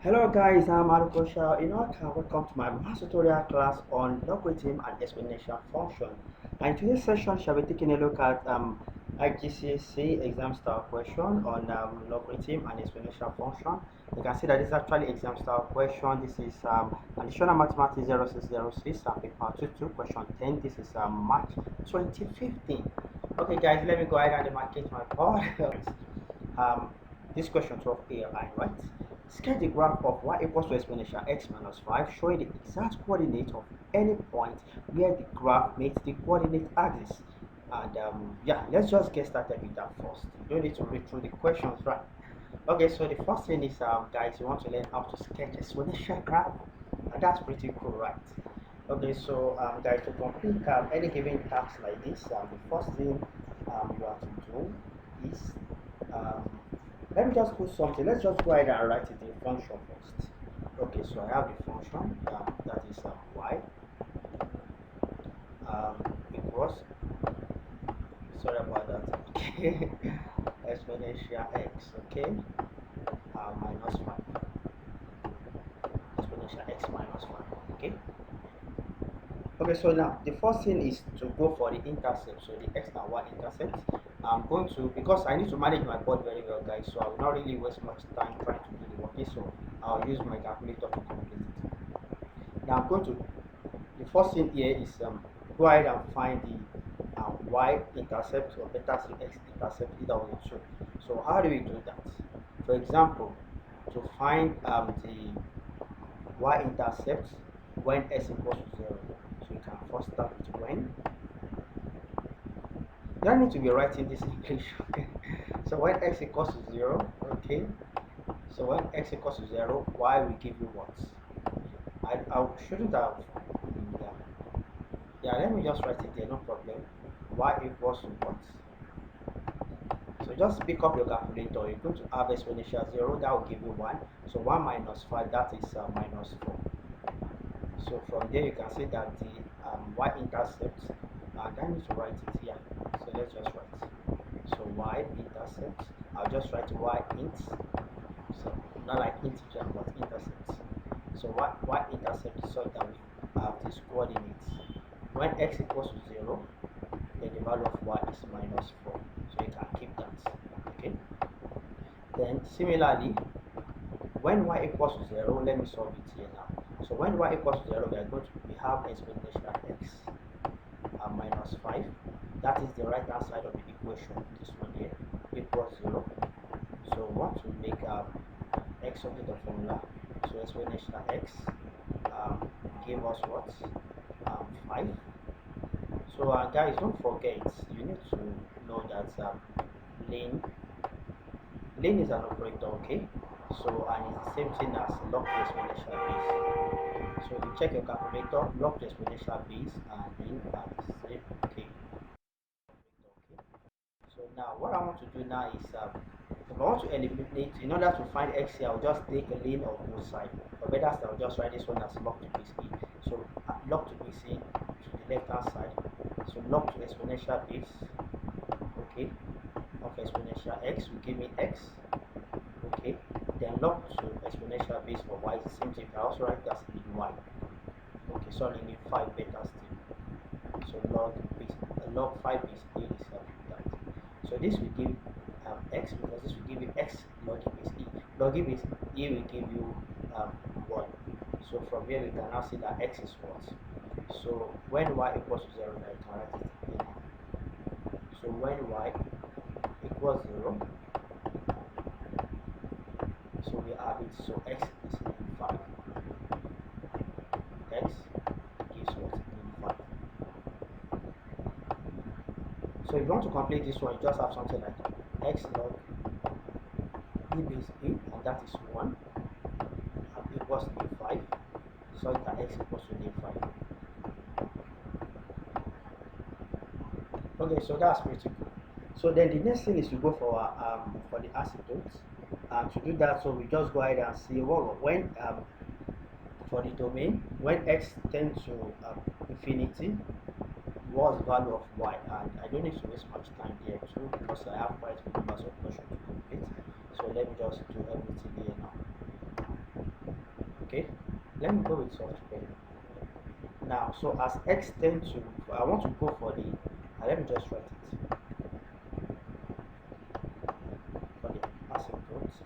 Hello guys, I'm Alukosha. Welcome to my math tutorial class on logarithm and exponential function. And in today's session, shall be taking a look at IGCSE exam style question on logarithm and exponential function. You can see that this is actually exam style question. This is additional mathematics 0606 and paper 22 question 10. This is March 2015. Okay guys, let me go ahead and demarcate my board. This question 12a line, right? Sketch the graph of y equals to exponential x minus 5, showing the exact coordinate of any point where the graph meets the coordinate axis. And yeah, let's just get started with that first. You don't need to read through the questions, right? Okay, so the first thing is, guys, you want to learn how to sketch exponential graph, and that's pretty cool, right? Okay, so guys, to complete any given task like this, the first thing you have to do is um, let me just put something. Let's just go ahead and write it in function first. Okay, so I have the function that is y equals, sorry about that, okay, exponential x, okay, minus 5, exponential x minus 5, okay. Okay, so now the first thing is to go for the intercept, so the x and y intercept. I'm going to, because I need to manage my board very well, guys, so I will not really waste much time trying to do the working, so I'll use my calculator to complete it. Now I'm going to, the first thing here is go ahead and find the y intercept, or better still x intercept, either one or two. So how do we do that? For example, to find the y intercept when x equals to 0. So you can first start with when. You don't need to be writing this in English. So when x equals to 0, okay. So when x equals to 0, y will give you what? I shouldn't have. Yeah, let me just write it there, no problem. Y equals to what? So just pick up your calculator. You're going to have exponential 0, that will give you 1. So 1 minus 5, that is minus 4. So from there you can see that the y intercept, and I need to write it here. So let's just write. So y intercept, I'll just write y int. So not like integer, but intercept. So y intercept is so that we have this coordinates. When x equals to 0, then the value of y is minus 4. So you can keep that. Okay. Then similarly, when y equals to 0, let me solve it here now. So when y equals to 0, we have exponential x minus 5. That is the right hand side of the equation. This one here equals 0. So we want to make x subject the formula. So exponential x give us what? 5. So guys, don't forget, you need to know that lane is an operator, okay? So and it's the same thing as log to exponential base. So you check your calculator, log to exponential base, and then say okay. So now what I want to do now is if I want to eliminate, in order to find x here, I'll just take a lane of both sides. Or better still, I'll just write this one as log to base e. So log to base e to the left hand side. So log to exponential base, okay, of exponential x will give me x, okay. Then log to exponential base for y is the same thing. I also write that in y. Okay, sorry, in 5 better still. So log 5 is a is that. So this will give x, because this will give you x log base e. Log base e will give you 1. So from here we can now see that x is what. So when y equals to 0, I can write it here. So when y equals 0, so we have it. So x is 5. X gives what? 5. So if you want to complete this one, you just have something like x log e base e, and that is 1, equals to 5. So that x equals to 5. Okay, so that's pretty cool. So then the next thing is to go for the asymptotes. To do that, so we just go ahead and see when for the domain, when x tends to infinity, what's the value of y? And I don't need to waste much time here too, because I have quite a numbers of questions to complete. So let me just do everything here now. Okay, let me go with software now. So as x tend to, I want to go for the, let me just write it for the asymptotes.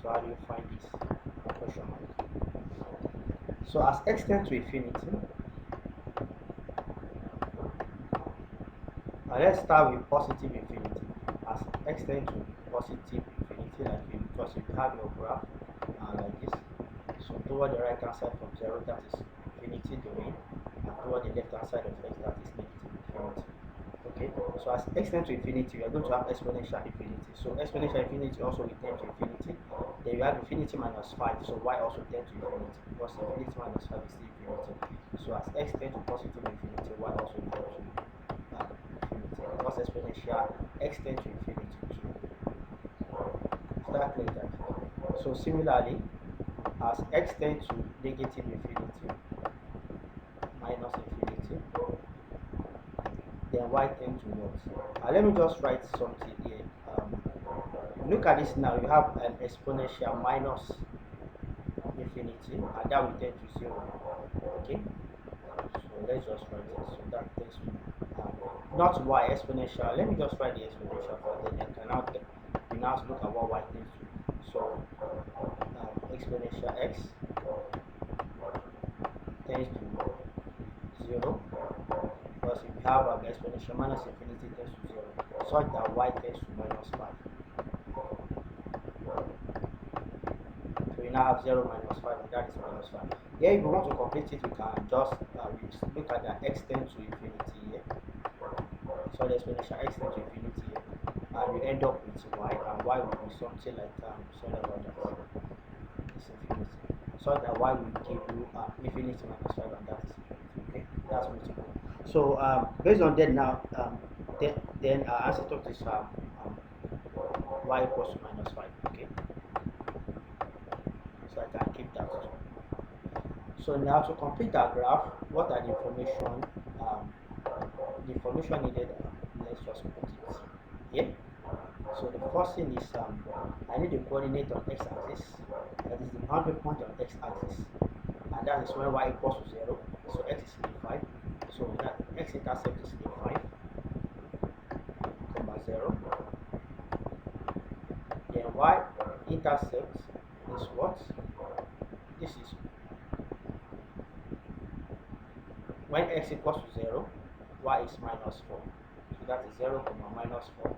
So how do you find this question mark? So as x tend to infinity, let's start with positive infinity. As x tend to positive infinity, like because you have your graph like this. So toward the right hand side from 0, that is infinity domain, and toward the left hand side of x, that is negative infinity. Okay, so as x tends to infinity, we are going to have exponential infinity. So exponential infinity also will tend to infinity. Then you have infinity minus 5, so y also tend to infinity, because infinity minus 5 is still infinity. So as x tends to positive infinity, y also tends to infinity, because exponential x tends to infinity too. Is that clear? That? So similarly, as x tends to negative infinity minus infinity, then y tends to what? Let me just write something here. Look at this now. You have an exponential minus infinity, and that will tend to 0. Okay, so let's just write it. So that tends to not y exponential. Let me just write the exponential first, then I can now look at what y tends to. So exponential x tends to 0, because if you have exponential minus infinity tends to 0, such that y tends to minus 5. So you now have 0 minus 5, and that is minus 5. Here, if you want to complete it, we can just look at the x tends to infinity here. So the exponential x tends to infinity here, and you end up with y, and y will be something like sorry about that. This infinity. So that y will give you infinity minus 5, and that is infinity. Okay, that's multiple. So based on that now, then our asymptote is y equals to minus 5. Okay, so I can keep that. So now to complete our graph, what are the information needed? Let's just put it here. So the first thing is I need the coordinate on x-axis, that is the boundary point on x-axis, and that is when y equals to 0. So x is 5. So that x-intercept is 5, 0. Then y-intercept is what? This is when x equals to 0, y is minus 4. So that is 0, minus 4.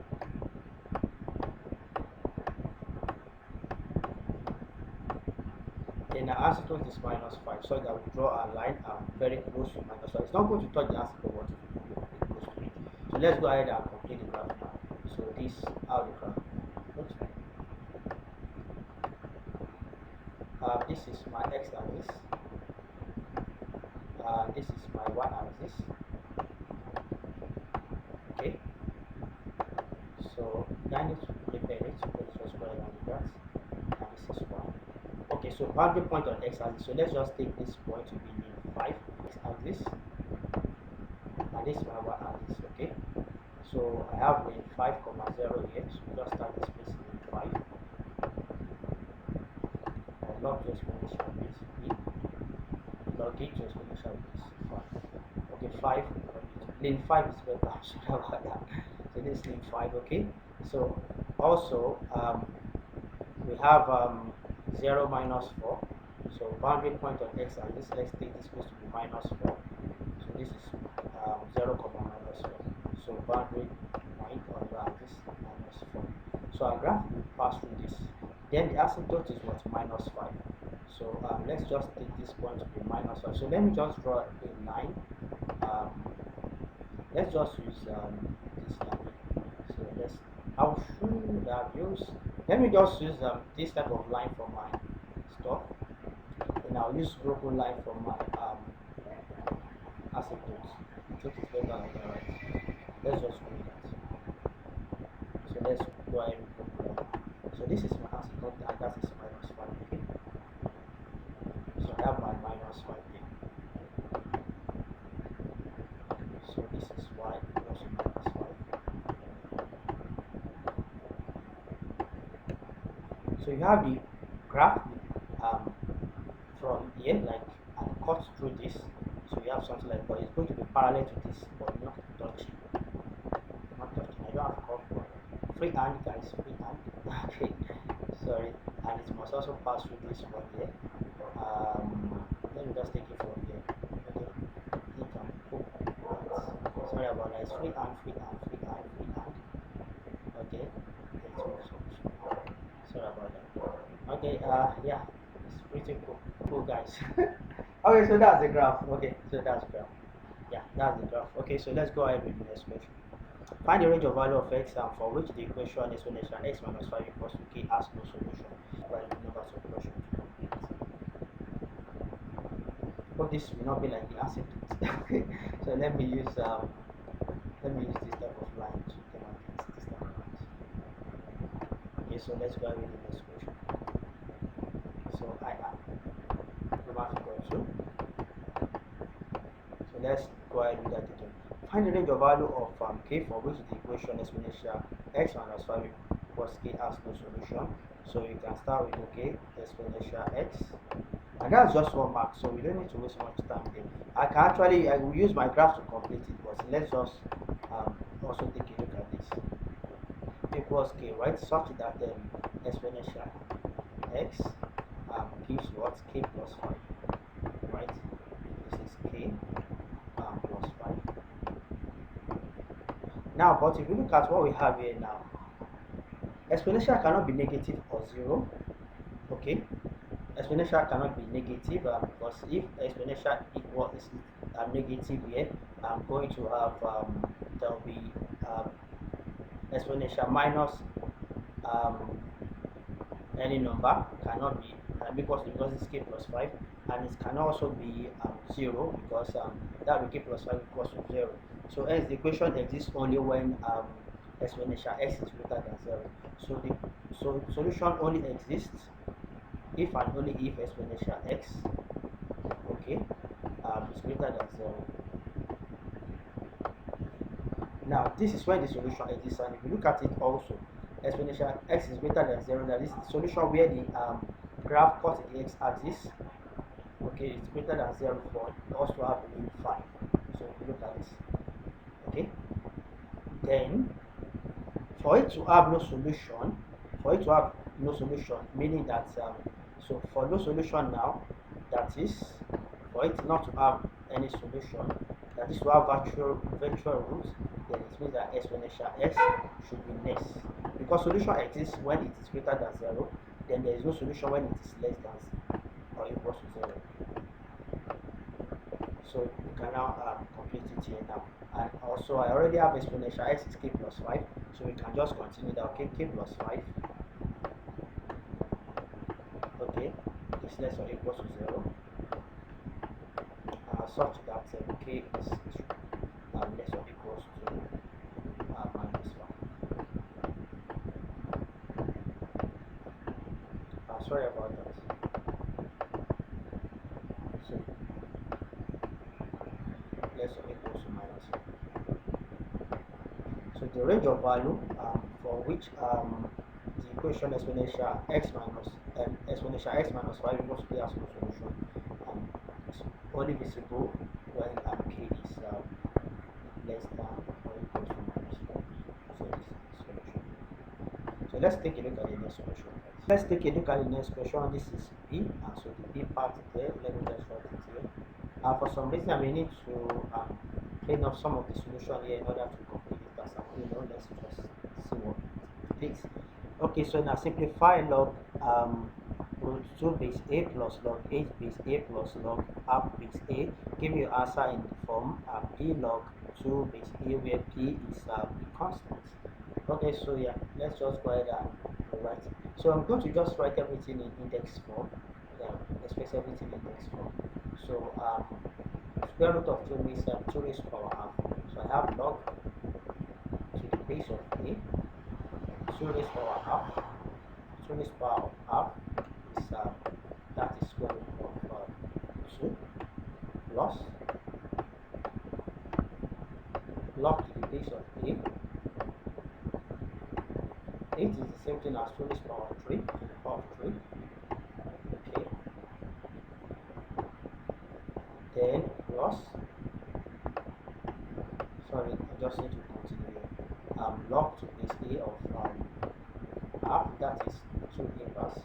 Then the asymptote is minus 5. So that we draw a line very close to minus 5. It's not going to touch the asymptote, but it will be close to it. So let's go ahead and complete the graph now. So this how the graph looks like. This is my x-axis. This is my y-axis. Okay. So I need to prepare it. Let's just go ahead and do that. And this is 1. Okay, so boundary point on x-axis. So let's just take this point to be in 5 x-axis, and this is my y-axis. Okay. So I have in 5, 0 here. So we just start this place in 5. I log to exponential base b. Log it to exponential base 5. Okay, 5. Lane 5 is better. Sorry about that. So this is lane 5. Okay. So also we have 0 minus 4. So boundary point on x-axis. Let's take this place to be minus 4. So this is 0, minus 4. So boundary point on the axis minus 4. So our graph will pass through this. Then the asymptote is what? Minus 5. So let's just take this point to be minus 5. So let me just draw a line. Let's just use this line. So how should I use? Let me just use this type of line for my stuff. And I'll use broken line for my asymptotes. I think it's better like that, right? Let's just do that. So let's go ahead and broken line. So this is my asymptote, and that is minus 5. Okay. So I have my minus 5 here. So this is y equals to minus 5. So you have the graph from here, like, and cut through this. So you have something like, but it's going to be parallel to this, but not touching. Not touching. I don't have copy. Free hand, guys. Free hand. Okay. Sorry. And it must also pass through this one here. Let me just take it from here. Okay. You can put that. Sorry about that. It's free hand, free hand, free hand, free hand. Okay. Let's move some. Sorry about that. Okay. Yeah. It's pretty cool. Cool, guys. Okay, so that's the graph. Okay, so that's the graph. Yeah, that's the graph. Okay, so let's go ahead with the next question. Find the range of value of x for which the equation exponential x minus 5 equals to k has no solution. Well, numbers of questions to complete. Hope this will not be like the asymptotes. Okay, so let me use this type of line to demarcate this type of lines. Okay, so let's go ahead with the next question. So I am number 2. So let's go ahead with that again. Find the range of value of k for which the equation exponential x minus 5 equals k has no solution. So you can start with exponential x, and that's just 1 mark, so we don't need to waste much time there. I will use my graph to complete it, but let's just also take a look at this. Equals k, right? Such that exponential x gives what? K plus 5, right? This is k plus 5. Now, but if you look at what we have here now, exponential cannot be negative or 0. Okay, exponential cannot be negative because if exponential equals negative here, I'm going to have there will be exponential minus any number cannot be because it's k plus 5, and it can also be 0 because that will be k plus 5 equals to 0. So hence the equation exists only when exponential x is greater than 0. So the solution only exists if and only if exponential x, okay, is greater than 0. Now this is when the solution exists, and if you look at it also, exponential x is greater than 0, that is the solution where the graph cuts the x-axis, okay, it's greater than 0 for us to have a mean 5. So if you look at this, okay, then for it to have no solution, meaning that so for no solution now, that is for it not to have any solution, that is to have virtual roots, then it means that exponential x should be less, because solution exists when it is greater than 0, then there is no solution when it is less than or equals to 0. So we can now complete it here now. And also I already have exponential x is k plus 5, so we can just continue that. Okay, k plus 5, okay, is less or equals to 0, such that k is less or equals to minus 5. Sorry about that. So less or equals to minus 5. So the range of value for which the equation exponential x minus 5 equals to k has no solution is only visible when k is less than or equal to minus 4. So this is the solution. So let's take a look at the next solution. Let's take a look at the next question. This is B, and so the B part there, let me just write it here. For some reason I may need to clean up some of the solution here in order to complete it as a whole. Let's just see what it takes. Okay, so now simplify log root 2 base a plus log 8 base a plus log half base a. Give me your answer in the form p log 2 base a, where p is the constant. Okay, so yeah, let's just go ahead and write. So I'm going to just write everything in index form, express everything in index form. So square root of 2 means 2 raised to power half. So I have log to the base of a, 2 raised to power half. 2 raised to power half is that is square root of 2 plus log to the base of a 8 is the same thing as 2 raised to the power of 3 to the power of 3. Okay. Then plus, sorry, I just need to continue here. Log to base a of half, that is 2 inverse.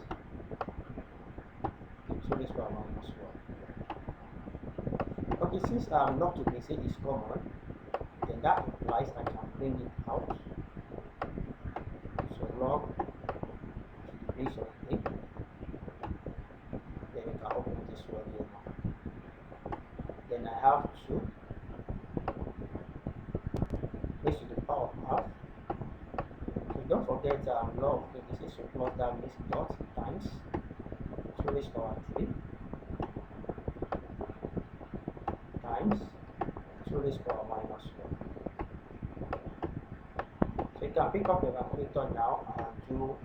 Okay, 2 raised to the power minus 1. Okay, since log to base a is common, then that implies I can bring it out. So log to the base of a, then you can open this one here now. Then I have 2 raised to the power of half. So don't forget log to the base, so plus that means dot times 2 raised to the power 3 times 2 raised to the power minus 1. So you can pick up your calculator now and do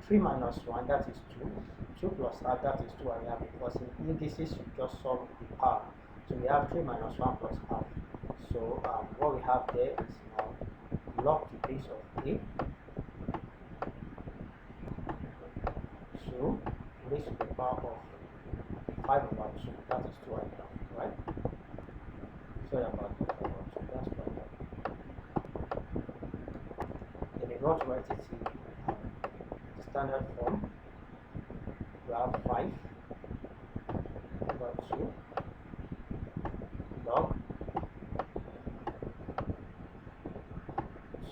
3 minus 1, that is 2. 2 plus half, that is 2 and a half, because in indices you just solve the power. So we have 3 minus 1 plus half. So what we have there is now log to base of a, so raised to the power of 5 over 2, that is 2 and a half, right? Sorry about 5 over 2, that's 2 and a half. Then you want to write it in standard form. We have 5 over 2 log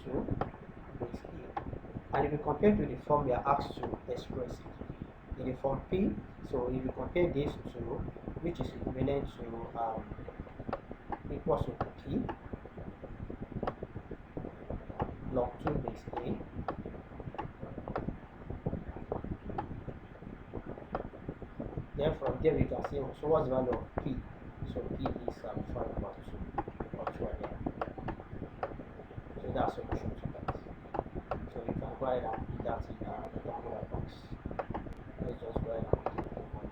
2 base a. And if you compare to the form we are asked to express it, in the form P, so if you compare these two, which is equivalent to equals to P log 2 base a then from there we can say, so what's the value of P? So P is 5 over 2 or 2 and a half. So that's solution to that. So you can go ahead and put that in the formula box. Let's just go ahead and put it in the box.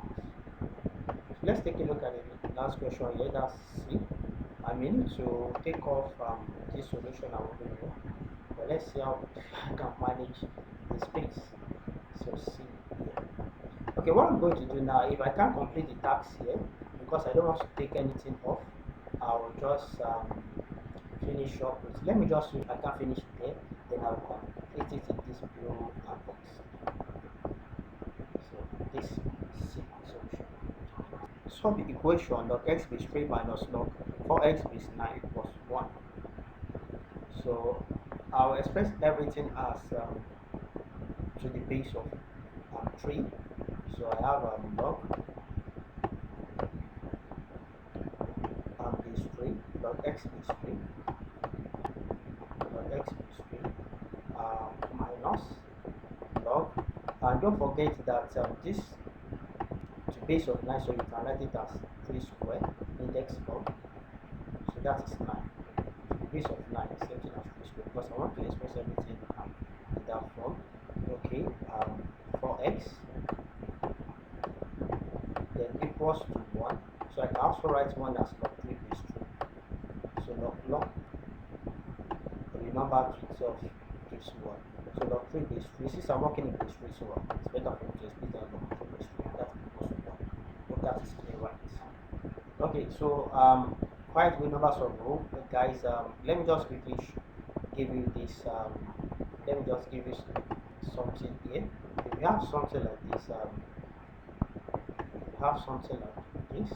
So let's take a look at the last question here, that's C. I may need to take off this solution I will do, but let's see how I can manage the space. So C here. Okay, what I'm going to do now, if I can't complete the task here, because I don't want to take anything off, I'll just finish up with, let me just see if I can finish it there, then I'll complete it in this blue box. So this C solution. Solve the equation log x base 3 minus log 4x base 9 equals 1. So I'll express everything as to the base of 3. So I have log base 3 log x base 3 log x base 3 minus log, and don't forget that this to base of 9, so you can write it as 3 square index log, so that is 9. To the base of 9 is same thing as 3 square, because I want to express everything in that form. Okay, 4x then equals to 1. So I can also write 1 as log 3 base 3. So log remember to itself gives 1. So log 3 base 3. Since I'm working in base 3, so it's better for me to split out log 3 base 3. That equals to 1. Hope that is clear, right? Okay, so quite good numbers of rule, guys. Let me just quickly give you this. Let me just give you something here. If you have something like this,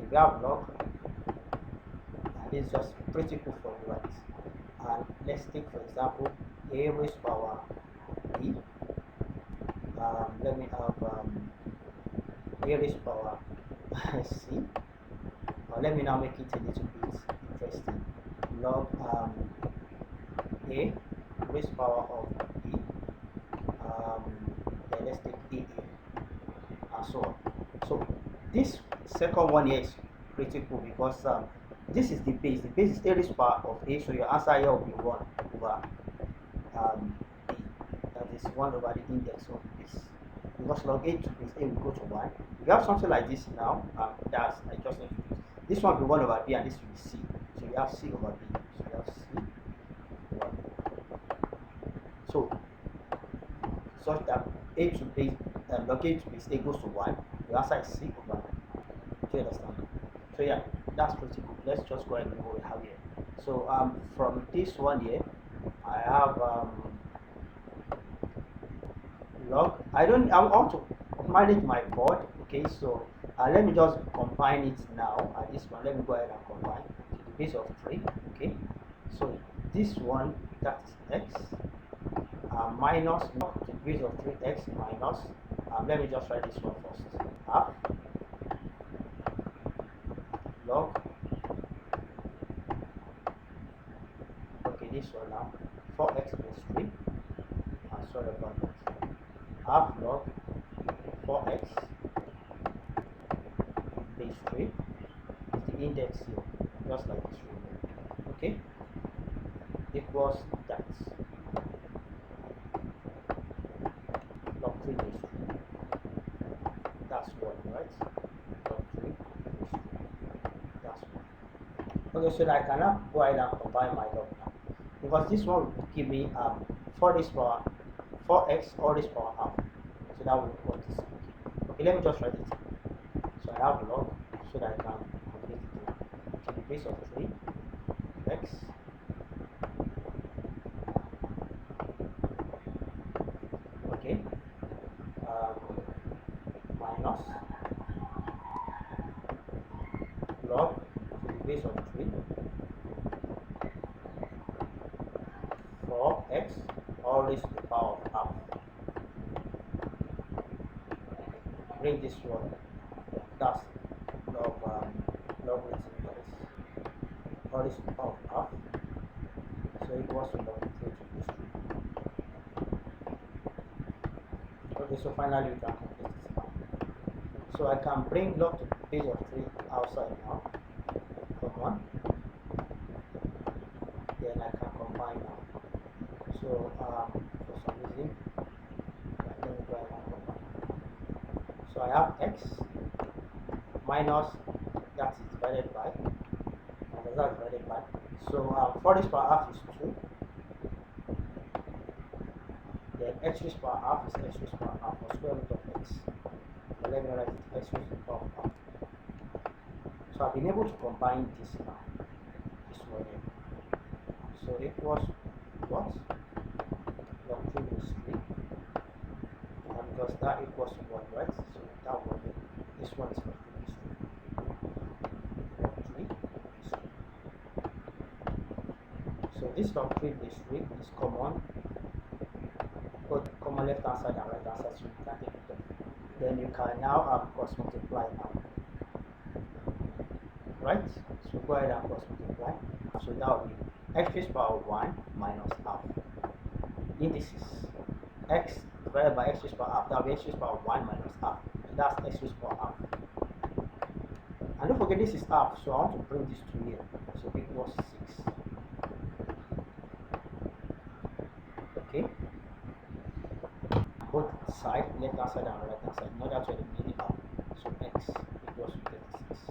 if you have log, and this is just pretty cool for you, right? And let's take, for example, a raised power b. Let me have a raised power c. Let me now make it a little bit interesting. Log a raised power of b. Then let's take a and so on. So this second one here is pretty cool because this is the base. The base is a raised power of a, so your answer here will be 1 over b. That is 1 over the index of base. Because log a to base a will go to 1. If you have something like this now, that's I just need to do this one will be 1 over b and this will be c. So you have c over b. So you have c over b. So such that a to b log a to b is equals to 1, the answer is c over 9. Do you understand? So yeah, that's pretty good. Let's just go ahead and what we have here. So from this one here, I have log. I want to manage my board. Okay, so let me just combine it now. At this one, let me go ahead and combine to the base of 3. Okay, so this one, that is x minus log to the base of 3x minus, let me just write this one first, half log, okay, this one now, 4x plus 3, sorry about that, half log 4x base 3 is the index here, just like this one, okay, equals that, log 3 base 3, that's 1, right, log 3 base 3, that's 1. Okay, so I can now go ahead and combine my log now, because this one will give me 4 raised power 4x all raised power half, so that will equal this. Okay, let me just write it. So I have log so that I can complete it to the base of 3 x okay minus log to the base of 3 4x all raised to the power of half. Bring this one, that's logarithm all raised to the power of half, so it equals to log 3 to base 3. Okay, so finally we can complete this now. So I can bring log to the base of 3 outside now. Come on. Then I can combine now. So for some reason, let me go ahead and combine. So I have x minus, that is divided by, and that's divided by. So 4 raised power half is 2. Then x raised power half is x raised power half, or square root of x. So let me write it, x raised to the power of half. So I've been able to combine this now, this one here. So it was what? Log 3 base 3. And because that equals to 1, right? So that one, this one is log 3 base 3. Log 3 base 3. So this log 3 base 3 is common, both common left hand side and right hand side, so you can take it off. Then you can now cross multiply now. Right? So go ahead and cross multiply. So that will be x raised power 1 minus half. Indices x divided by x raised power half. That will be x raised power 1 minus half. So that's x raised power half. And don't forget this is half, so I want to bring this to here. So it equals 6. Okay. Both side, left hand side and right hand side. Not actually meaning half. So x equals to 36.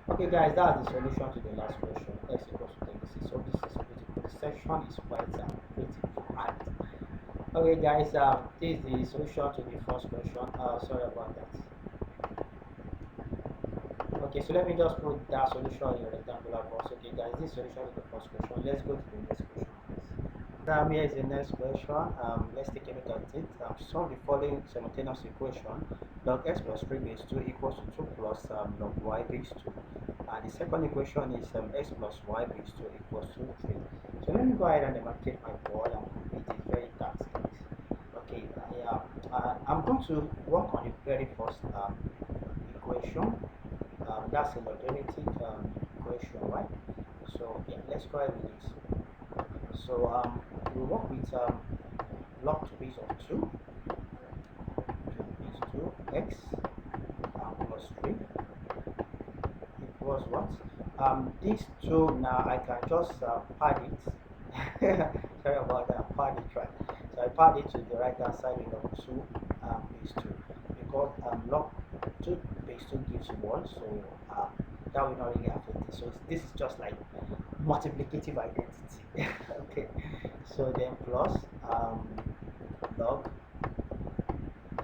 Okay guys, that's the solution to the last question. X equals to 36. So this is pretty good. The section is quite pretty hard. Okay guys, this is the solution to the first question. Sorry about that. Okay, so let me just put that solution in a rectangular box. Okay guys, this solution is the first question. Let's go to the next question. Here is the next question. Let's take a look at it. Solve the following simultaneous equation. Log x plus 3 base 2 equals to 2 plus log y base 2. And the second equation is x plus y base 2 equals to 3. So let me go ahead and demarcate my board and complete it very fast. Okay, I'm going to work on the very first equation. That's a logarithmic equation, right? So yeah, let's go ahead with this. So we work with log to base of 2 to base 2 x plus 3 equals what? These two now I can just pad it. Sorry about that, pad it, right? So I pad it to the right hand side with log 2 base 2 because log 2 base 2 gives 1, so that will not really affect it. So this is just like multiplicative identity. Okay, so then plus log.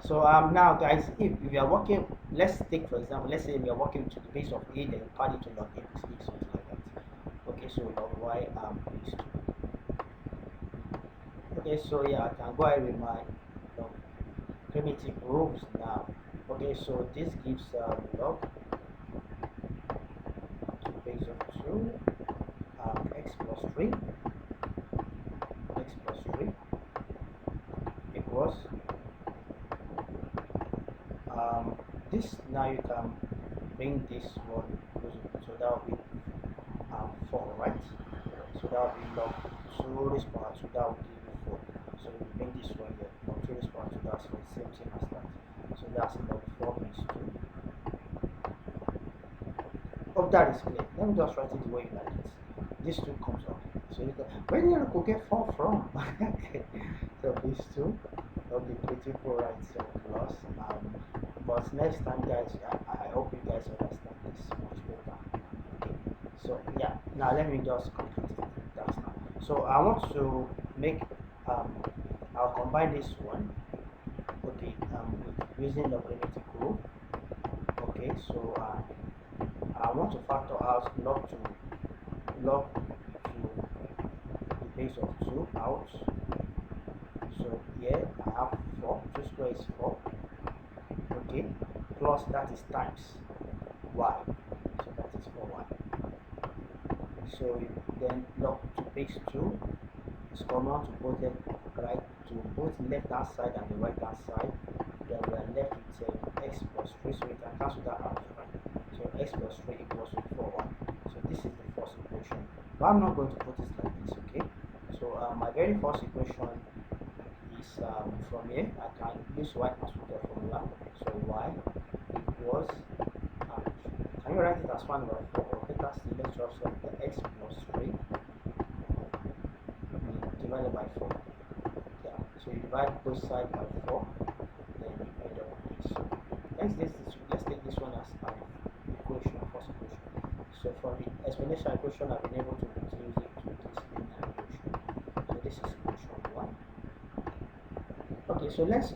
So now guys, if we are working, let's take for example, let's say we are working to the base of a, then add it to log a plus a, something like that. Okay, so log y base 2. Okay, so yeah, I can go ahead with my primitive rules now. Okay, so this gives log to base of 2 x plus 3 equals this. Now you can bring this one closer, so that will be 4, right? So that will be log 2 raised power 2, that will give you 4. So we bring this one here, log 2 raised power 2, that's the same thing as that. So that's log 4 base 2. Oh, that is clear. Let me just write it the way you like it. This 2 comes up. So you can, where do you get 4 from? Okay. So base 2, that'll be pretty cool, right? So plus, but next time guys, I hope you guys understand this much better. Okay. So yeah, now let me just complete that now. So I want to make, I'll combine this one, okay, with using the logarithmic rule. Okay, so I want to factor out log to the base of 2 out. So here I have 4, 2 square is 4, okay, plus that is times y, so that is 4y. So then log to base 2 is common to both left hand side and the right hand side. Then we are left with x plus 3, so we can cancel that out, right? So x plus 3 equals to 4y. So this is the first equation, but I'm not going to put it like this, okay? So my very first equation is from here. I can use y transform formula. So y equals, can you write it as 1 over 4, or better still, let's just write the x plus 3 divided by 4. Yeah, so you divide both sides by 4, then you end up with this. Let's take this one as an equation, first equation. So from the exponential equation, I've been able to reduce it to this linear equation. So this is equation 1. Okay, so let's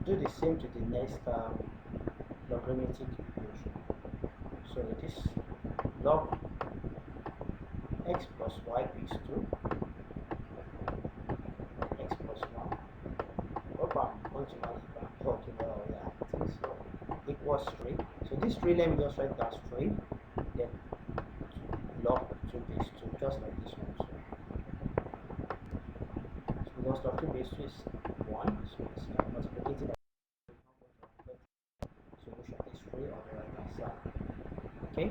do the same to the next logarithmic equation. So this log x plus y base 2 x plus 1. Hope I'm going to manage that. Okay, well, yeah, I think so. Equals 3. So this 3, let me just write that 3. Then log 2 base 2, just like this one. So because log 2 base 2 is 1, so it's multiplicated by solution is 3 on the right hand side. Okay,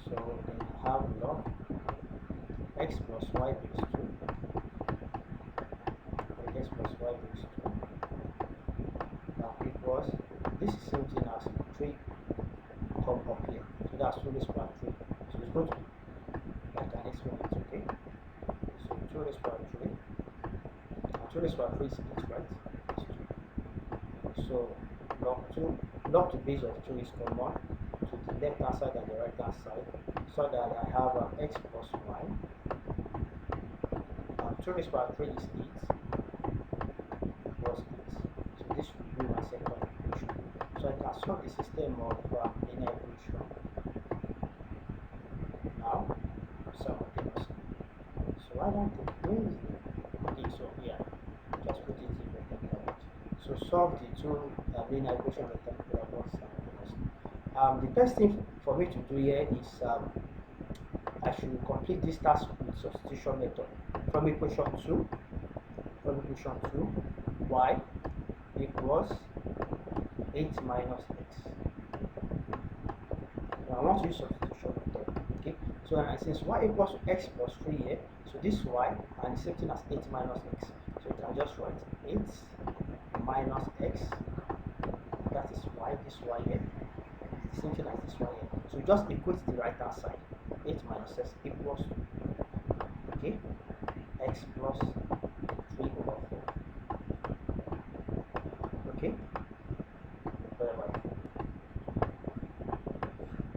so then I have log x plus y base 2, x plus y base 2 now equals, this is same thing as 3 come up here, so that's 2 raised power 3, so it's going to be like an exponent, okay? So 2 raised power 3, and 2 raised power 3 is 8, right? It's 2. So log to base of 2 is common to the left hand side and the right hand side, so that I have x plus y, 2 raised power 3 is 8 plus 8. So this will be my second equation. So I can solve the system of linear equation now simultaneously. So I don't think where is it? Okay, so yeah, just put it in rectangular box. So solve the two linear equation rectangular box simultaneously. The best thing for me to do here is I should complete this task with substitution method. From equation 2, y equals 8 minus x. Now I want to use substitution method. Okay, so since y equals to x plus 3 here, so this y and the same thing as 8 minus x. So you can just write 8 minus x, that is y, this y here, the same thing as this y here. So just equate the right hand side. 8 minus x equals to, okay, x plus 3 over 4. Okay, very well.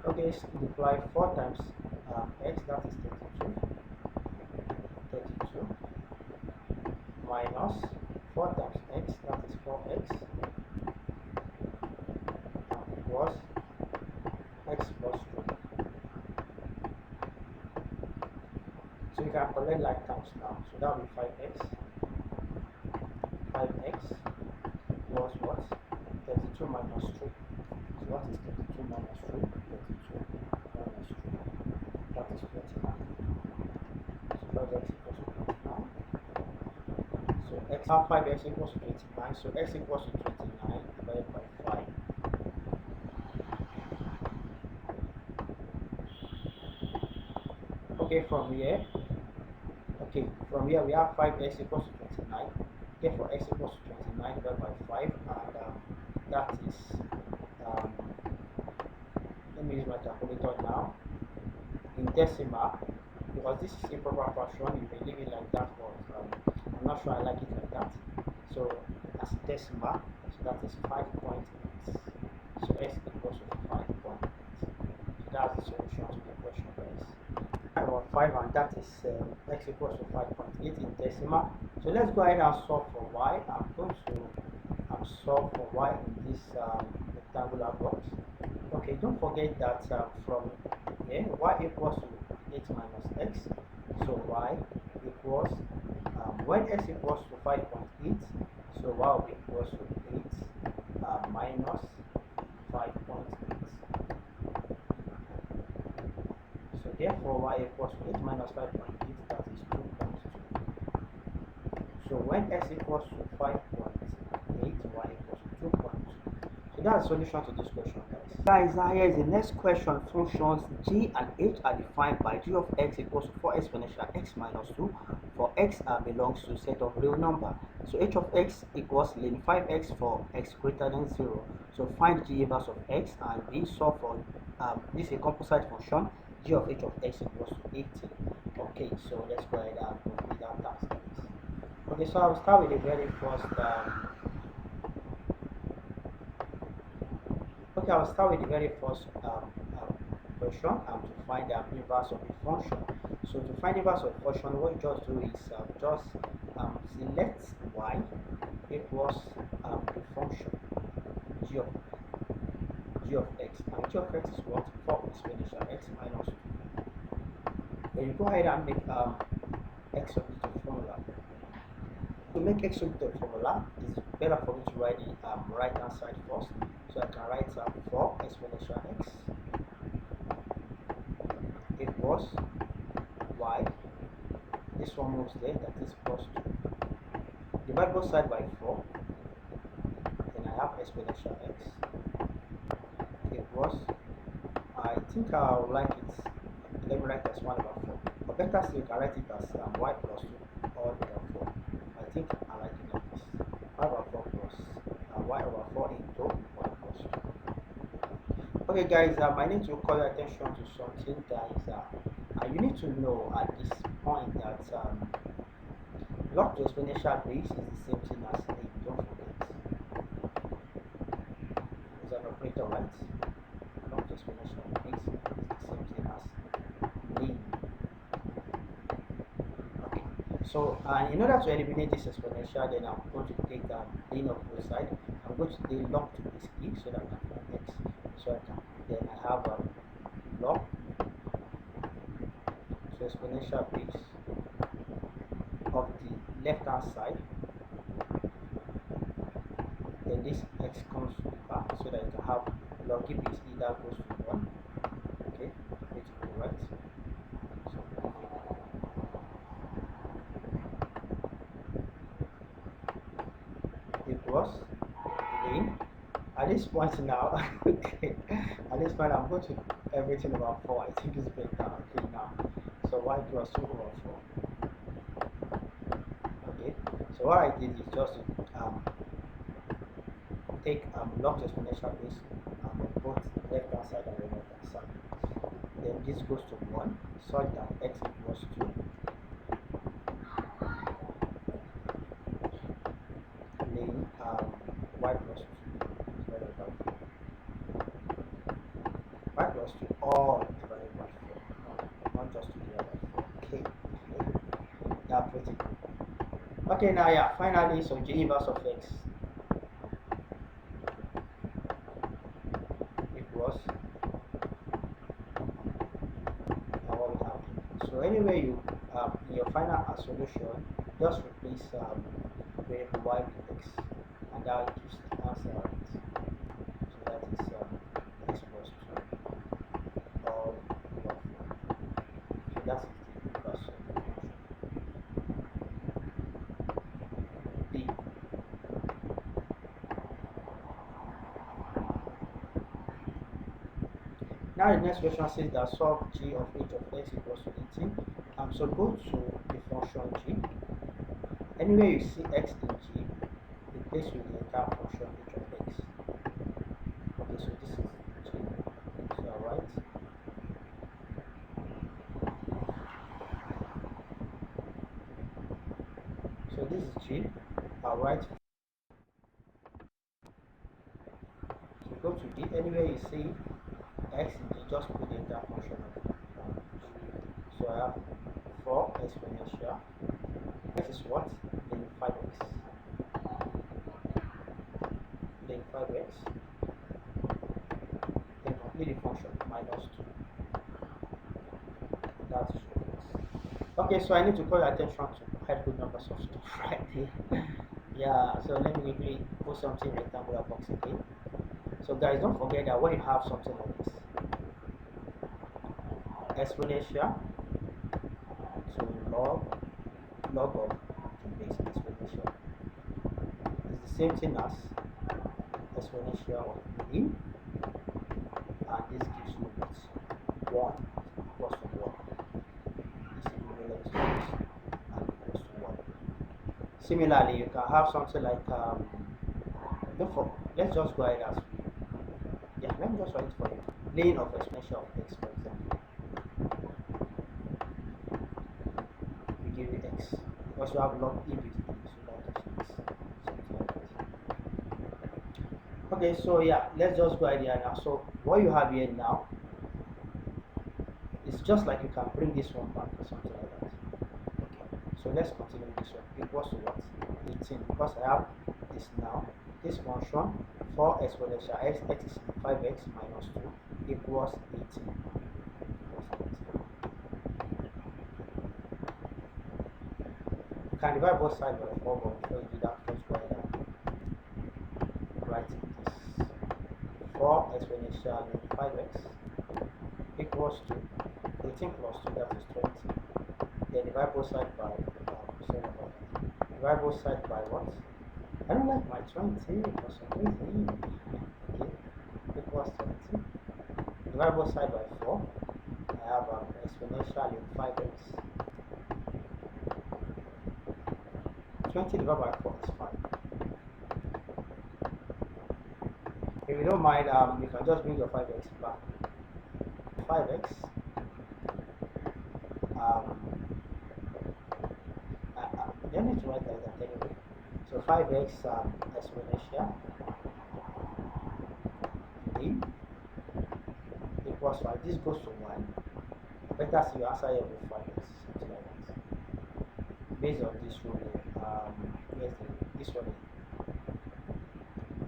Okay, multiply 4 times x, that is 32 minus 4 times x, that is 4x, equals x plus 3. So you can collect like terms now. So that will be 5x. 5x equals what? 32 minus 3. So what is 32 minus 3? 32 minus 3. That is 29. So 5x equals to 29. So x, 5x equals to 29. So x equals to 29 divided by 5. Okay, from here we have 5x equals to 29. Therefore x equals to 29 divided by 5, and that is let me use my calculator now. In decimal, because this is improper fraction, you may leave it like that, but I'm not sure I like it like that. So as decimal, so that is 5.8. So x equals to 5.8. So that's the solution to the question, guys. 5, and that is x equals to 5.8 in decimal. So let's go ahead and solve for y. I'm going to solve for y in this rectangular box. Okay, don't forget that from here y equals to 8 minus x. So y equals when x equals to 5.8, so y will be equals to 8 minus 5.8. So therefore y equals to 8 minus 5.8, that is 2.2. So when x equals to 5.8, y equals to 2.2. So that's the solution to this question, guys. Guys, now here is the next question. Functions g and h are defined by g of x equals to 4 exponential x minus 2 for x belongs to set of real number. So h of x equals ln 5x for x greater than 0. So find g inverse of x, and b solve for this is a composite function. G of h of x equals to 80. Okay, so let's go ahead and complete that task. Okay, so I'll start with the very first question to find the inverse of the function. So to find the inverse of the function, what you just do is just select y equals the function g of x, and g of x is what? 4 exponential x minus 2. Then you go ahead and make x substitute formula. To make x substitute formula, it's better for me to write the right hand side first. So I can write 4 exponential x equals y. This one moves there, that is plus 2. Divide both sides by 4. Then I have exponential x equals, I think I'll like it, let me write as 1 over 4. But better still, you can write it as y plus 2 all over 4. I think I like it like this. 5 over 4 plus y over 4 into 1 plus 2. Okay guys, I need to call your attention to something, guys. You need to know at this point that log to exponential base is the same thing as ln. Don't forget. It's an operator, right? Log to exponential base is the same thing as ln. Okay. So in order to eliminate this exponential, then I'm going to take the ln of both sides. I'm going to take log to this e, so that I can find x. So then I have log to exponential base of the left hand side. Then this x comes back, so that you can have log e base e that goes to 1. Okay, it will be right. So equals ln. At this point now, okay, at this point I'm going to everything over 4. I think it's better. Okay, now, so y equals 2 over 4. Okay, so what I did is just to take log to exponential base on both left hand side and right hand side. Then this goes to 1, such that x equals 2 ln y plus 2. Y plus 2 all divided by 4, not just to the other 4. Okay, that's pretty good. Okay, now yeah, finally, so G inverse of x equals what we have. So anyway, you in your final solution, just replace variable y with x, and that gives the answer. Right? So that is x plus 2 all over 4. So that's the inverse of the function. B. Now the next question says that solve g of h of x equals to 18. So go to the function g. Anywhere you see x in g, replace with the entire function h of x. Okay, so this is g. So alright. So this is g. Alright. So go to d. Anywhere you see x in g, just put the entire function of g. So I have 4 exponential. X is what? Then 5x. Then 5x. Then complete the function minus 2. That's true. Okay, so I need to call your attention to quite good numbers of stuff right here. Yeah, so let me quickly put something in rectangular box again. So guys, don't forget that when you have something like this, exponential to log of the base exponential is the same thing as exponential of mean, and this gives you what 1 equals to 1. This equivalent to this and equals to 1. Similarly, you can have something like let's just go ahead as let me just write it for you. Plane of exponential of x, for example. We give it x. Because you have log e with e, so that gives x. Something like that. Okay, so yeah, let's just go ahead here now. So what you have here now is just like you can bring this one back or something like that. Okay, so let's continue this one. Equals to what? 18. Because I have this now. This function 4 exponential x is 5x minus 2 equals 18. You can divide both sides by 4, but before you do that, just go ahead and write this 4 exponential 5x equals to 18 plus 2, that is 20. Then divide both sides by divide both sides by what? I don't like my 20 for some reason. Okay, equals 20. Divide both sides by 4. I have exponential in 5x. 20 divided by 4 is 5. If you don't mind, you can just bring your 5x back. 5x. Let me write like that anyway. So 5x exponential e equals 5. This goes to 1. Better see your answer here with 5x, something like that. Based on this rule, this one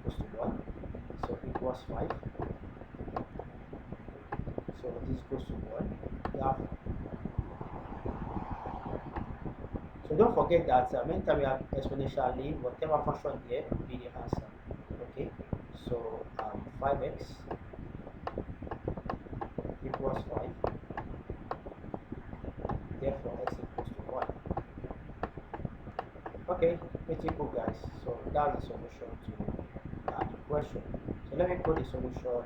goes to 1. So equals 5. So this goes to 1. Yeah. So don't forget that anytime we have exponentially, whatever function there will be the answer. Okay, so 5x equals 5. Therefore, x equals to 1. Okay, pretty cool, guys. So that's the solution to the question. So let me put the solution.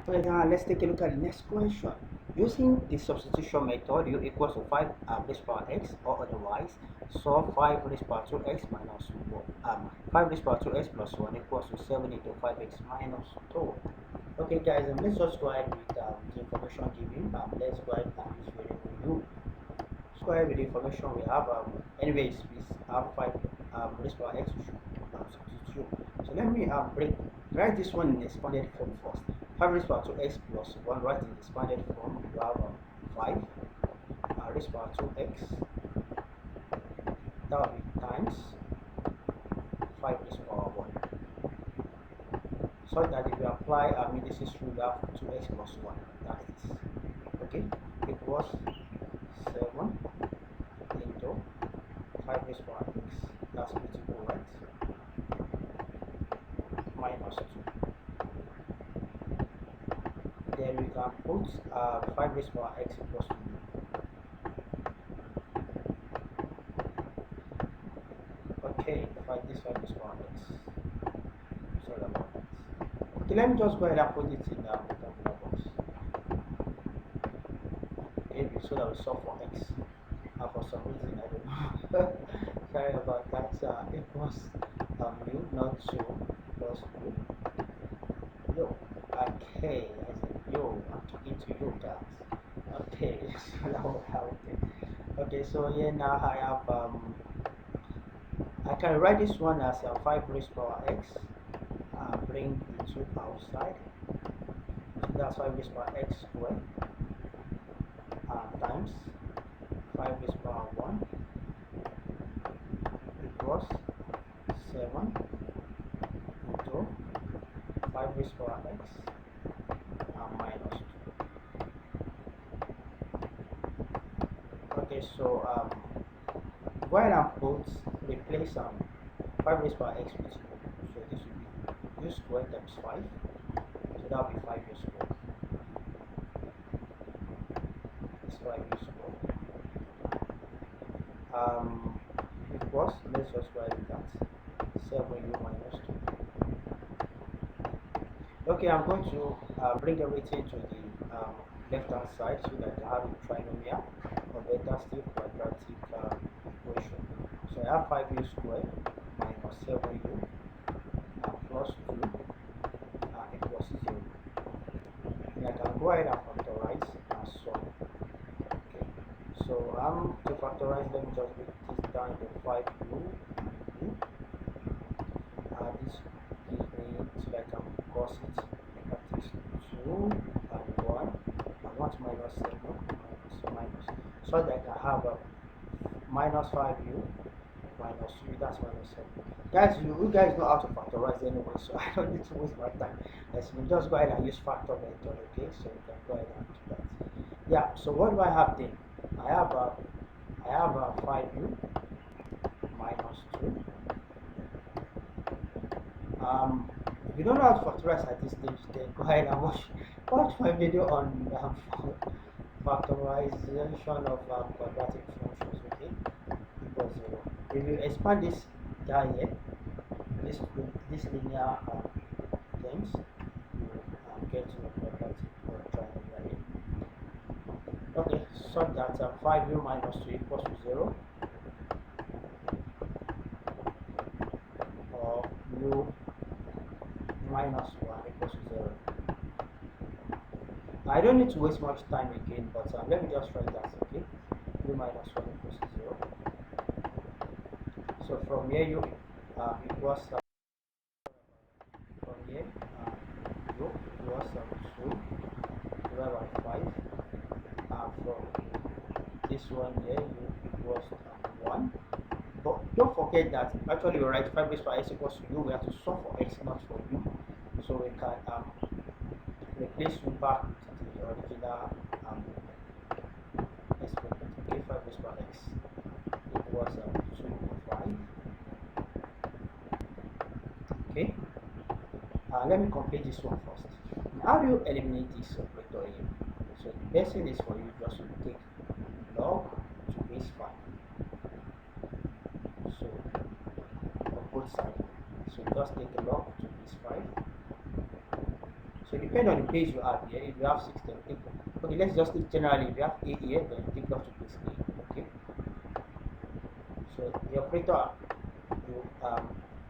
Okay, now let's take a look at the next question. Using the substitution method, u equals to 5 raised power x, or otherwise solve 5 raised power 2x minus 1. 5 raised power 2x plus 1 equals to 7 into 5x minus 2. Okay, guys, let's just go ahead with the information given. Let's go ahead and use variable u. Let's go ahead with the information we have. Anyways, we have 5 raised power x, we should substitute. So let me write this one in expanded form first. 5 raised power 2x plus 1, right in the expanded form, you have 5 raised power 2x that will be times 5 raised to power 1. So that if you apply this is rule, you have 2x plus 1. That's this. Okay, equals 7 into 5 raised to power x. That's beautiful, right? Minus 2. Then we can put 5 raised to power x equals to okay, this 5 raised to power x. Sorry about that. Okay, let me just go ahead and put it in the rectangular box. Okay, so that we solve for x. For some reason, I don't know. Sorry about that. It was u not 2 plus u. Yo, okay, I said yo, I'm talking to you guys. Okay, so that will help it. Okay, so here now I have I can write this one as 5 raised to power x. Bring the 2 outside. So that's 5 raised to power x squared times 5 raised to power 1 equals 7 into 5 raised to power x minus 2. Okay, so go ahead and replace 5 raised to power x with 2. So this will be u squared times 5. So that will be 5 u squared. It's 5 u squared. Equals, let's just write that 7u minus 2. Okay, I'm going to bring everything to the left hand side so that I have a trinomial or better still quadratic equation. So I have 5u squared minus 7u plus 2 equals 0. And I can go ahead and factorize and solve. Okay, so to factorize, let me just break this down to 5u. This gives me, so I can cross it, that is 2 and 1 and 1 minus 7 minus, so that I can have minus 5u minus 3, that's minus 7. Guys, you guys know how to factorize anyway, so I don't need to waste my time. Let's just go ahead and use factor method, okay? So you can go ahead and do that. Yeah, so what do I have then? I have 5u minus 2. If you don't know how to factorize at this stage, then go ahead and watch my video on factorization of quadratic functions, okay? Equals 0. If you expand this guy here, this linear terms, you get to a quadratic triangle here. Okay, so that 5u minus 2 equals to 0, or u minus 1 equals to 0. I don't need to waste much time again, but let me just write that, okay? U minus 1 equals to 0. So from here, u equals from here, u equals 2 divided by 5. From this one here, u equals 1. But don't forget that actually we write 5 raised to power x equals to u. We have to solve for x, not for u. So we can replace u back to the original expression. Okay, 5 raised to power x equals 2 over 5. Okay. Let me complete this one first. How do you eliminate this operator here? So the best thing is for you just to take log to base 5. So on both sides. So just take a log to base 5. So depending on the base you have here, if you have 6, then take. Okay, let's just take generally. If you have 8 here, then take log to base 8. Okay. So the operator, you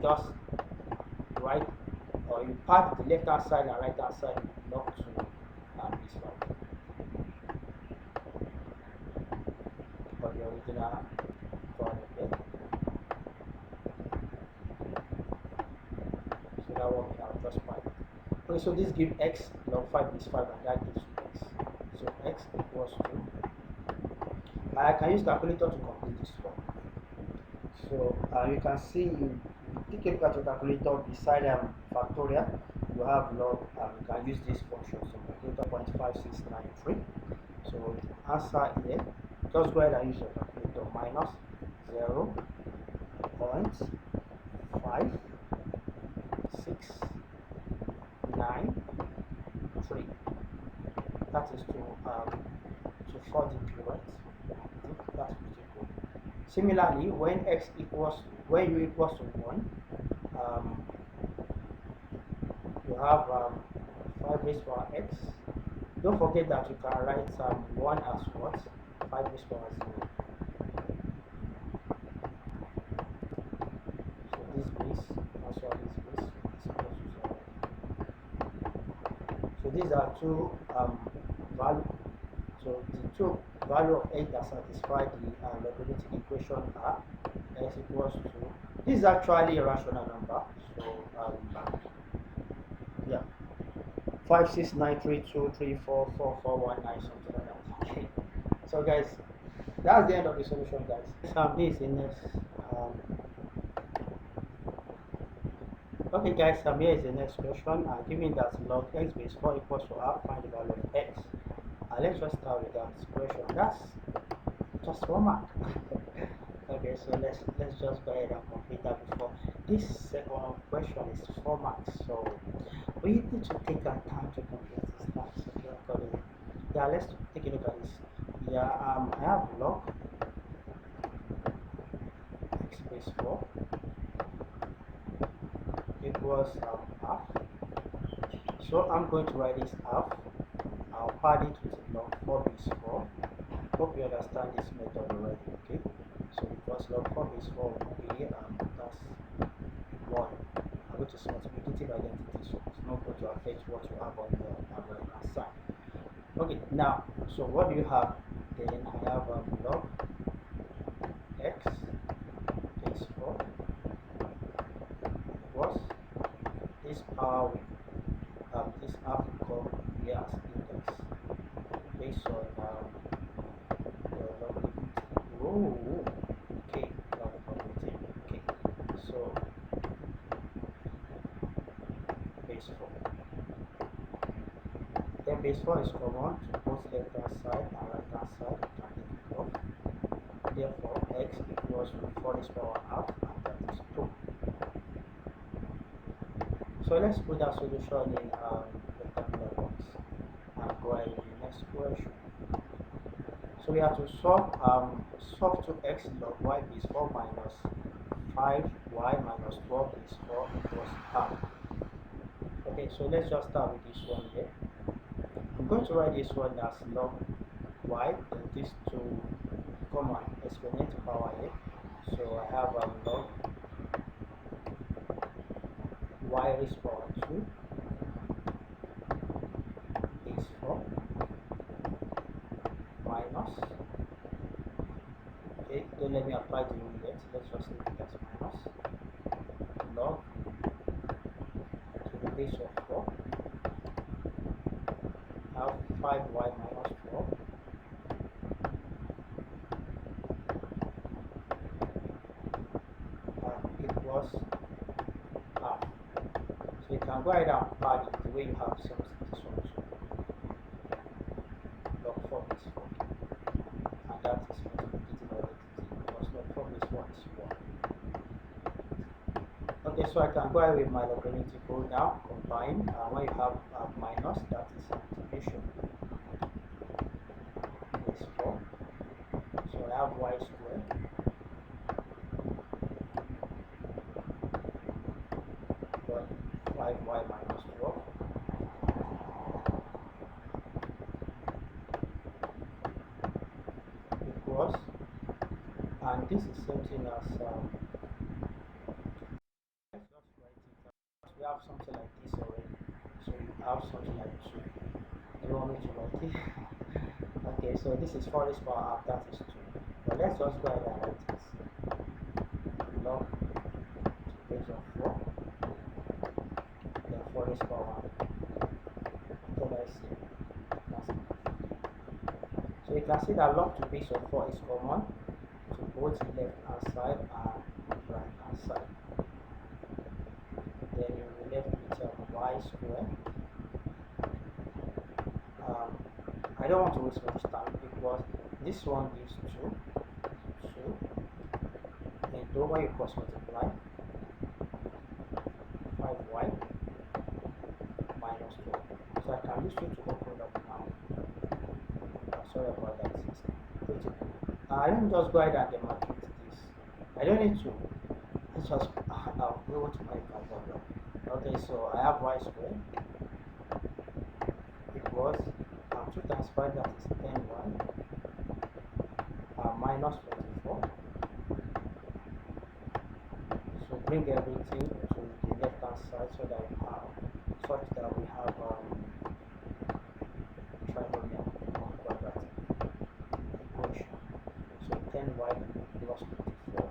just write, or you part the left hand side and right hand side log to base 5. For the original one, okay. So that one we have just 5. Okay, so this gives x log 5 is 5, and that gives you x. So x equals to, I can use calculator to complete this one. So you can see, you take a look at your calculator beside factorial, you have log, you can use this function, so calculator 0.5693. So the answer here, just go ahead and use your calculator, minus 0 0.5693. That is to 40 right? I think that's pretty good. Similarly, when u equals to 1, um, you have 5 raised power x. Don't forget that you can write 1 as what? 5 raised power 0. So this base, also this base, is equal to 0. So these are two values. So the two value of x that satisfy the logarithmic equation are x equals to, this is actually a rational number. So yeah, 56932344419, something like that. Okay. So guys, that's the end of the solution, guys. This is the next. Okay, guys. Here is the next question. Given that log x base 4 equals to half, find the value of x. Let's just start with that question. That's just 1 mark. Okay, so let's just go ahead and complete that before. This second question is 4 marks, so we need to take our time to complete this task. Okay, yeah, let's take a look at this. Yeah, I have log x base 4 equals half. So I'm going to write this half. I'll pad it with log 4 base 4. Hope you understand this method already, okay? So because log 4 base 4 will be, that's 1. I'm going to say multiplicative identity, so it's not going to affect what you have on the right hand side. Okay, now, so what do you have? Then I have log x base 4 equals this power with this half we call here as index based on the logarithmic. Oh, okay, logarithmic. Okay, so base 4. Then base 4 is common to both left hand side and right hand side. You can take it off. Therefore, x equals to 4 raised power half, and that is 2. So let's put that solution in rectangular box and go ahead with the next question. So we have to solve to x log y base 4 minus 5y minus 12 base 4 equals half. Okay, so let's just start with this one here. I'm going to write this one as log y, and this to common exponential power here. So I have log y raised power 2 base 4 minus, okay, don't let me apply the rule yet, let's just leave it as minus log to the base of 4, have 5y minus 12 equals half. So you can go ahead and pad it the way you have some this one too. Log 4 base 4, and that is multiplicative identity because log 4 base 1 is 1. Okay, so I can go ahead with my logarithmic rule now, combine, when you have minus, that is multiplication base 4. So I have y squared but 5y minus 12 equals, and this is something as let's just write it out. We have something like this already, so you have something like 2. Do you want me to write it? Okay, so this is 4 raised power half, that is 2. But let's just go ahead and write this log base of 4, then 4 raised power half. So let's see. So you can see that log to base of 4 is common to both both left hand side and right hand side. Then you will be left with y square. I don't want to waste much time because this one gives 2, and over you cross multiply 5y minus 12. So I can use 2 to open up now. Sorry about that. It's pretty cool. Let me just go ahead and demarcate this. I don't need to. Let's just I'll go to my calculator. Okay, so I have y squared equals 2 times 5, that is 10y, minus 24. So bring everything to the left hand side so that we have trinomial or quadratic equation. So 10y plus 24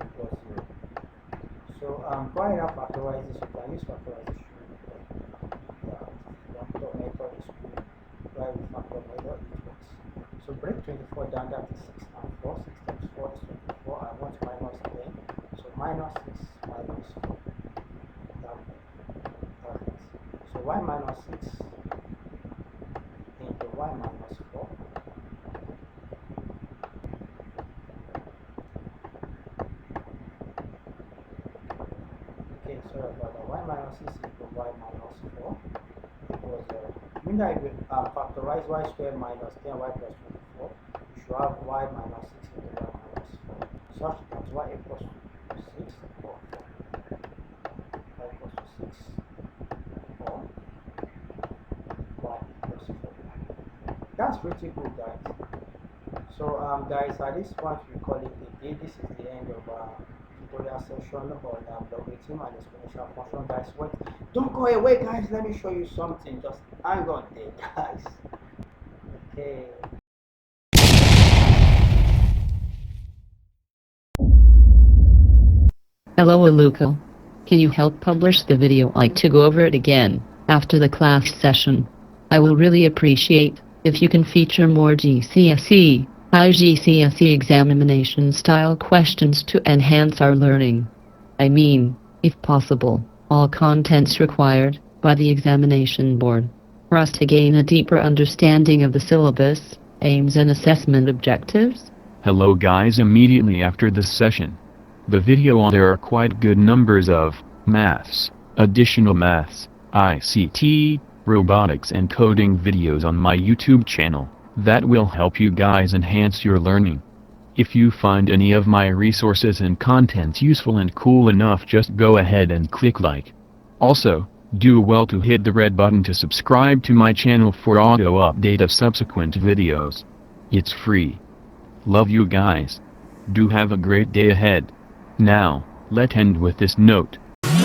equals 0. So go ahead and factorize this. You can use factorization. Method is good. Where we factor method, it works. So break 24 down, that is 6 and 4. 6 times 4 is 24. I want minus 10. So minus 6 minus 4. Perfect. So y minus 6 into y minus 4. Okay, sorry about that. Y minus 6 into y minus 4. When I will factorize y squared minus 10y plus 24, you should have y minus 6 into y minus 4, such that y equals to 6 or 4. Y equals to 6 or y equals 4. That's pretty good, guys. So guys, at this point we call it a day. This is the end of tutorial session on logarithm and exponential function. Guys, wait, don't go away, guys. Let me show you something. Just hang on there, guys. Okay. Hello Aluko. Can you help publish the video? I'd like to go over it again after the class session. I will really appreciate if you can feature more GCSE, IGCSE examination style questions to enhance our learning. I mean, if possible, all contents required by the examination board for us to gain a deeper understanding of the syllabus, aims and assessment objectives. Hello guys, immediately after this session, the video there are quite good numbers of maths, additional maths, ICT, robotics and coding videos on my YouTube channel that will help you guys enhance your learning. If you find any of my resources and contents useful and cool enough, just go ahead and click like. Also, do well to hit the red button to subscribe to my channel for auto update of subsequent videos. It's free. Love you guys. Do have a great day ahead. Now, let's end with this note.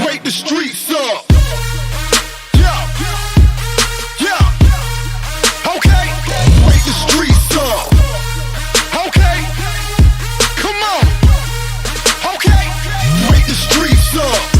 Wake the streets up! Okay! Wake the streets up! Okay! Come on! Okay! Wake the streets up!